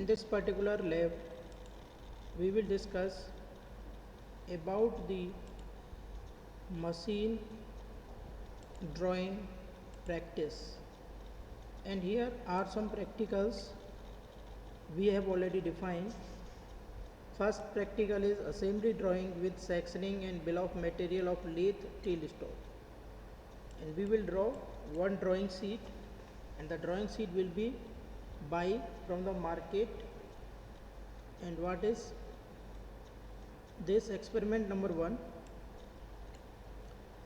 In this particular lab, we will discuss about the machine drawing practice, and here are some practicals we have already defined. First practical is assembly drawing with sectioning and bill of material of lathe tailstock, and we will draw one drawing sheet, and the drawing sheet will be buy from the market. And what is this experiment number 1?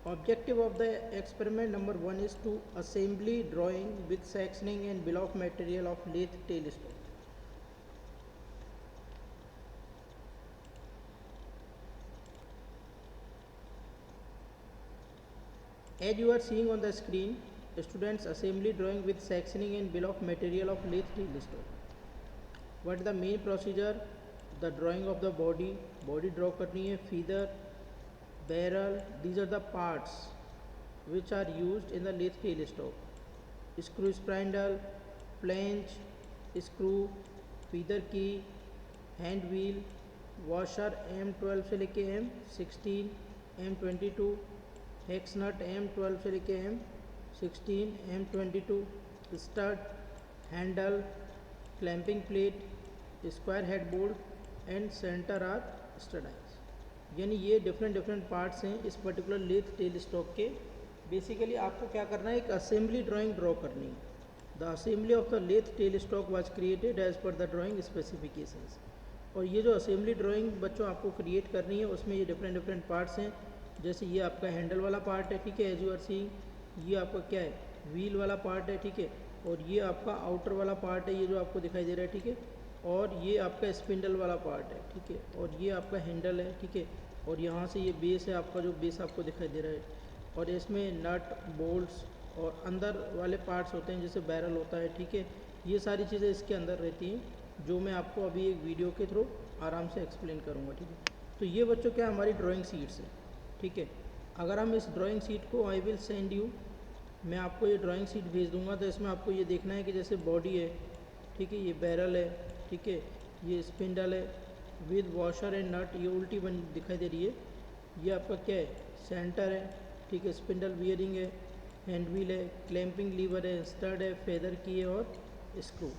Objective of the experiment number 1 is to assembly drawing with sectioning and bill of material of lathe tailstock. As you are seeing on the screen, students assembly drawing with sectioning and bill of material of lathe tailstock. What is the main procedure? The drawing of the body draw करनी है, feather, barrel, these are the parts which are used in the lathe tailstock. Screw spindle, flange, screw, feather key, hand wheel, washer M12 से लेके M16, M22, hex नट M12 से लेके M16, M22, stud, handle, clamping plate, square head bolt and centre or stud dies. यानी ये different parts हैं इस particular lathe tail stock के। Basically आपको क्या करना है, एक असेंबली ड्राइंग ड्रॉ करनी है। The assembly of the lathe tail stock was created as per the drawing specifications. और ये जो असेंबली ड्राइंग बच्चों आपको क्रिएट करनी है, उसमें ये डिफरेंट पार्ट्स हैं। जैसे ये आपका हैंडल वाला पार्ट है, ठीक है, एज यू आर सीइंग। ये आपका क्या है, व्हील वाला पार्ट है, ठीक है। और ये आपका आउटर वाला पार्ट है, ये जो आपको दिखाई दे रहा है, ठीक है। और ये आपका स्पिंडल वाला पार्ट है, ठीक है। और ये आपका हैंडल है, ठीक है। और यहाँ से ये बेस है आपका, जो बेस आपको दिखाई दे रहा है। और इसमें नट, बोल्ट्स और अंदर वाले पार्ट्स होते हैं, जैसे बैरल होता है, ठीक है। ये सारी चीज़ें इसके अंदर रहती हैं, जो मैं आपको अभी एक वीडियो के थ्रू आराम से एक्सप्लेन करूँगा, ठीक है। तो ये बच्चों क्या हमारी ड्राइंग शीट्स है, ठीक है। अगर हम इस ड्राइंग शीट को, आई विल सेंड यू, मैं आपको ये ड्राइंग शीट भेज दूंगा। तो इसमें आपको ये देखना है कि जैसे बॉडी है, ठीक है, ये बैरल है, ठीक है, ये स्पिंडल है विद वॉशर एंड नट, ये उल्टी बन दिखाई दे रही है। ये आपका क्या है, सेंटर है, ठीक है, स्पिंडल बियरिंग है, हैंड व्हील है, क्लैंपिंग लीवर है, स्टड है, फेदर की है और स्क्रू।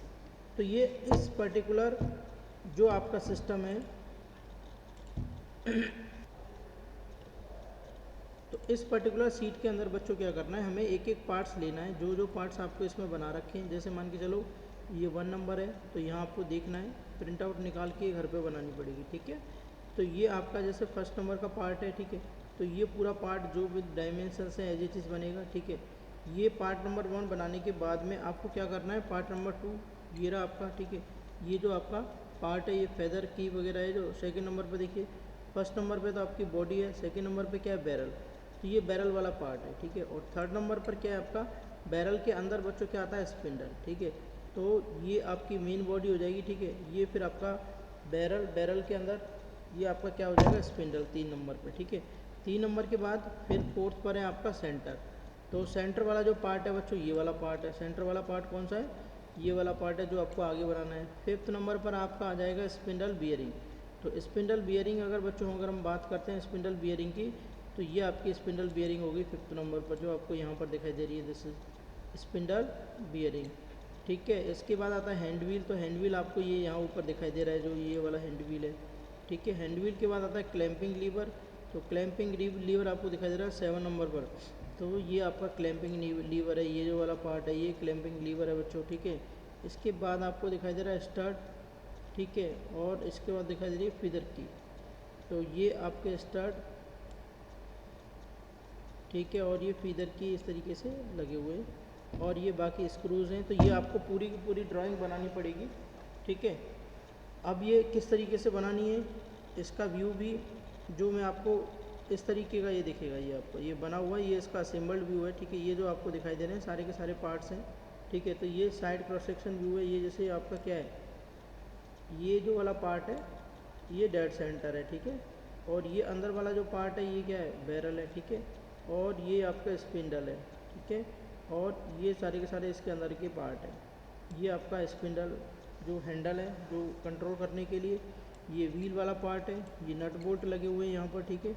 तो ये इस पर्टिकुलर जो आपका सिस्टम है तो इस पर्टिकुलर सीट के अंदर बच्चों क्या करना है, हमें एक पार्ट्स लेना है। जो पार्ट्स आपको इसमें बना रखे हैं, जैसे मान के चलो ये 1 नंबर है, तो यहाँ आपको देखना है, प्रिंट आउट निकाल के घर पे बनानी पड़ेगी, ठीक है। तो ये आपका जैसे फर्स्ट नंबर का पार्ट है, ठीक है। तो ये पूरा पार्ट जो विद डायमेंशंस है एज इट इज़ बनेगा, ठीक है। ये पार्ट नंबर 1 बनाने के बाद में आपको क्या करना है, पार्ट नंबर 2 ये रहा आपका, ठीक है। ये जो आपका पार्ट है, ये फेदर की वगैरह है, जो सेकेंड नंबर पर देखिए। फर्स्ट नंबर पे तो आपकी बॉडी है, सेकेंड नंबर पे क्या है, बैरल, तो ये बैरल वाला पार्ट है, ठीक है। और थर्ड नंबर पर क्या है आपका, बैरल के अंदर बच्चों क्या आता है, स्पिंडल, ठीक है। तो ये आपकी मेन बॉडी हो जाएगी, ठीक है। ये फिर आपका बैरल के अंदर ये आपका क्या हो जाएगा, स्पिंडल 3 नंबर पे, ठीक है। 3 नंबर के बाद फिर फोर्थ पर है आपका सेंटर। तो सेंटर वाला जो पार्ट है बच्चों, ये वाला पार्ट है। सेंटर वाला पार्ट कौन सा है, ये वाला पार्ट है जो आपको आगे बनाना है। फिफ्थ नंबर पर आपका आ जाएगा स्पिंडल बियरिंग। तो स्पिंडल बियरिंग अगर हम बात करते हैं स्पिंडल बियरिंग की, तो ये आपकी स्पिंडल बियरिंग होगी फिफ्थ नंबर पर, जो आपको यहाँ पर दिखाई दे रही है, दिस इज स्पिंडल बियरिंग, ठीक है। इसके बाद आता है हैंड व्हील। तो हैंड व्हील आपको ये यहाँ ऊपर दिखाई दे रहा है, जो ये वाला हैंड व्हील है, ठीक है। हैंड व्हील के बाद आता है क्लैंपिंग लीवर। तो क्लैंपिंग लीवर आपको दिखाई दे रहा है 7 नंबर पर। तो ये आपका क्लैंपिंग लीवर है, ये जो वाला पार्ट है ये क्लैंपिंग लीवर है बच्चों, ठीक है। इसके बाद आपको दिखाई दे रहा है स्टड, ठीक है। और इसके बाद दिखाई दे रही है फीदर की। तो ये आपके स्टड, ठीक है, और ये फीदर की इस तरीके से लगे हुए हैं, और ये बाकी स्क्रूज़ हैं। तो ये आपको पूरी की पूरी ड्राइंग बनानी पड़ेगी, ठीक है। अब ये किस तरीके से बनानी है, इसका व्यू भी जो मैं आपको इस तरीके का ये दिखेगा, ये आपको ये बना हुआ है, ये इसका असेंबल्ड व्यू है, ठीक है। ये जो आपको दिखाई दे रहे हैं सारे के सारे पार्ट्स हैं, ठीक है। तो ये साइड क्रॉस सेक्शन व्यू है। ये जैसे आपका क्या है, ये जो वाला पार्ट है ये डेड सेंटर है, ठीक है। और ये अंदर वाला जो पार्ट है ये क्या है, बैरल है, ठीक है। और ये आपका स्पिंडल है, ठीक है। और ये सारे के सारे इसके अंदर के पार्ट है। ये आपका स्पिंडल जो हैंडल है जो कंट्रोल करने के लिए, ये व्हील वाला पार्ट है, ये नट बोल्ट लगे हुए हैं यहाँ पर, ठीक है,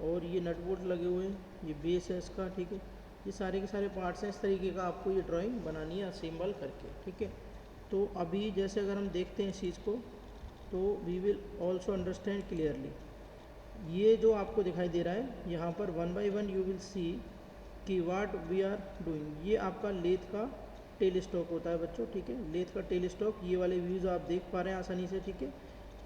और ये नट बोल्ट लगे हुए हैं, ये बेस है इसका, ठीक है, ये सारे के सारे पार्ट्स हैं। इस तरीके का आपको ये ड्राइंग बनानी है असेंबल करके, ठीक है। तो अभी जैसे अगर हम देखते हैं इस चीज़ को, तो we will also understand clearly. ये जो आपको दिखाई दे रहा है यहाँ पर 1 बाय 1 यू विल सी कि वाट वी आर डूइंग। ये आपका लेथ का टेल स्टॉक होता है बच्चों, ठीक है, लेथ का टेल स्टॉक। ये वाले व्यूज़ आप देख पा रहे हैं आसानी से, ठीक है।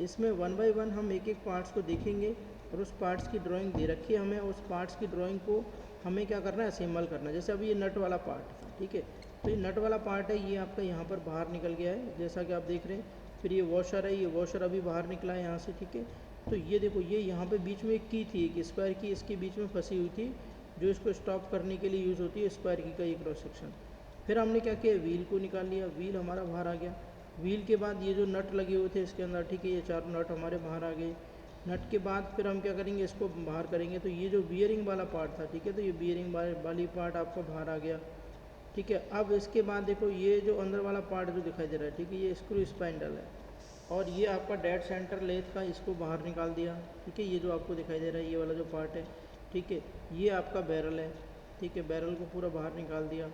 इसमें 1 बाय 1 हम एक एक पार्ट्स को देखेंगे और उस पार्ट्स की ड्राइंग दे रखी है हमें, उस पार्ट्स की ड्राइंग को हमें क्या करना है, असेंबल करना है। जैसे अभी ये नट वाला पार्ट था, ठीक है, तो ये नट वाला पार्ट है, ये आपका यहाँ पर बाहर निकल गया है जैसा कि आप देख रहे हैं। फिर ये वॉशर है, ये वॉशर अभी बाहर निकला है यहाँ से, ठीक है। तो ये देखो, ये यहाँ पे बीच में एक की थी, एक स्क्वायर की इसके बीच में फंसी हुई थी, जो इसको स्टॉप करने के लिए यूज़ होती है, स्क्वायर की का ये क्रॉस सेक्शन। फिर हमने क्या किया, व्हील को निकाल लिया, व्हील हमारा बाहर आ गया। व्हील के बाद ये जो नट लगे हुए थे इसके अंदर, ठीक है, ये 4 नट हमारे बाहर आ गए। नट के बाद फिर हम क्या करेंगे, इसको बाहर करेंगे, तो ये जो बियरिंग वाला पार्ट था, ठीक है, तो ये बियरिंग वाली पार्ट आपका बाहर आ गया, ठीक है। अब इसके बाद देखो, ये जो अंदर वाला पार्ट जो दिखाई दे रहा है, ठीक है, ये स्क्रू स्पाइंडल है, और ये आपका डेड सेंटर लेथ का, इसको बाहर निकाल दिया, ठीक है। ये जो आपको दिखाई दे रहा है ये वाला जो पार्ट है, ठीक है, ये आपका बैरल है, ठीक है, बैरल को पूरा बाहर निकाल दिया,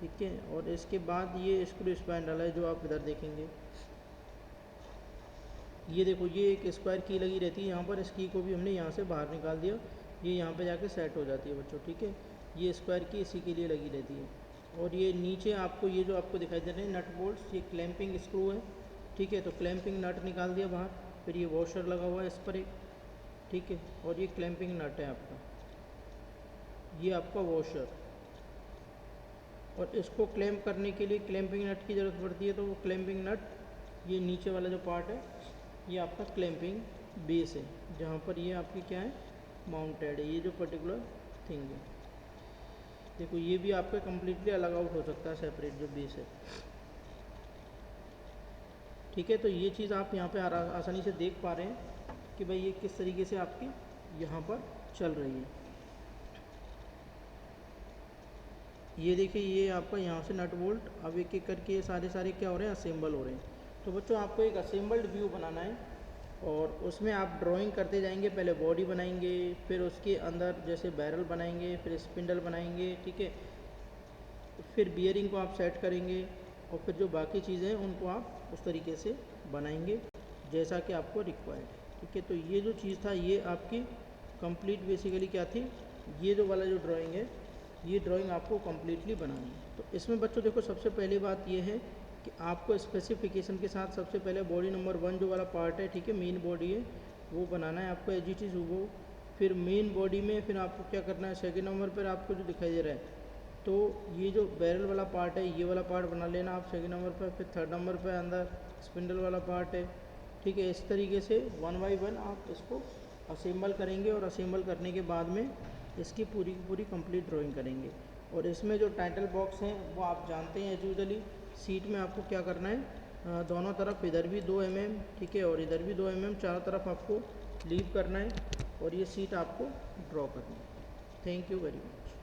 ठीक है। और इसके बाद ये स्क्रू स्पाइंडल है जो आप इधर देखेंगे, ये देखो, ये एक स्क्वायर की लगी रहती है यहाँ पर, इस की को भी हमने यहाँ से बाहर निकाल दिया, ये यहाँ पे जाके सेट हो जाती है बच्चों, ठीक है। ये स्क्वायर की इसी के लिए लगी रहती है। और ये नीचे आपको ये जो आपको दिखाई दे रहे हैं नट बोल्ट्स, ये क्लैंपिंग स्क्रू है, ठीक है, तो क्लैंपिंग नट निकाल दिया बाहर। फिर ये वॉशर लगा हुआ है इस पर एक, ठीक है, और ये क्लैंपिंग नट है आपका, ये आपका वॉशर। और इसको क्लैम्प करने के लिए क्लैंपिंग नट की ज़रूरत पड़ती है, तो वो क्लैंपिंग नट, ये नीचे वाला जो पार्ट है, ये आपका क्लैंपिंग बेस है, जहाँ पर ये आपकी क्या है, माउंटेड है, ये जो पर्टिकुलर थिंग है। देखो, ये भी आपका कम्प्लीटली अलग आउट हो सकता है, सेपरेट जो बेस है, ठीक है। तो ये चीज़ आप यहाँ पे आसानी से देख पा रहे हैं कि भाई ये किस तरीके से आपकी यहाँ पर चल रही है। ये देखिए, ये आपका यहाँ से नट बोल्ट, अब एक एक करके ये सारे क्या हो रहे हैं, असेंबल हो रहे हैं। तो बच्चों, आपको एक असेंबल्ड व्यू बनाना है और उसमें आप ड्राइंग करते जाएंगे। पहले बॉडी बनाएंगे, फिर उसके अंदर जैसे बैरल बनाएंगे, फिर स्पिंडल बनाएंगे, ठीक है, फिर बियरिंग को आप सेट करेंगे, और फिर जो बाकी चीज़ें हैं उनको आप उस तरीके से बनाएंगे जैसा कि आपको रिक्वायर्ड है, ठीक है। तो ये जो चीज़ था, ये आपकी कंप्लीट बेसिकली क्या थी, ये जो वाला जो ड्राइंग है, ये ड्राइंग आपको कम्प्लीटली बनानी है। तो इसमें बच्चों देखो, सबसे पहली बात ये है कि आपको स्पेसिफिकेशन के साथ सबसे पहले बॉडी नंबर 1 जो वाला पार्ट है, ठीक है, मेन बॉडी है, वो बनाना है आपको एज इट इज़ वो। फिर मेन बॉडी में फिर आपको क्या करना है, सेकेंड नंबर पर आपको जो दिखाई दे रहा है, तो ये जो बैरल वाला पार्ट है, ये वाला पार्ट बना लेना आप सेकेंड नंबर पर। फिर थर्ड नंबर पर अंदर स्पिंडल वाला पार्ट है, ठीक है। इस तरीके से 1 बाय 1 आप इसको असेंबल करेंगे, और असेंबल करने के बाद में इसकी पूरी की पूरी कंप्लीट ड्राइंग करेंगे। और इसमें जो टाइटल बॉक्स हैं वो आप जानते हैं, एज यूजली सीट में आपको क्या करना है, दोनों तरफ इधर भी 2 mm, ठीक है, और इधर भी 2 mm, चारों तरफ आपको लीव करना है, और ये सीट आपको ड्रॉ करनी है। Thank you very much.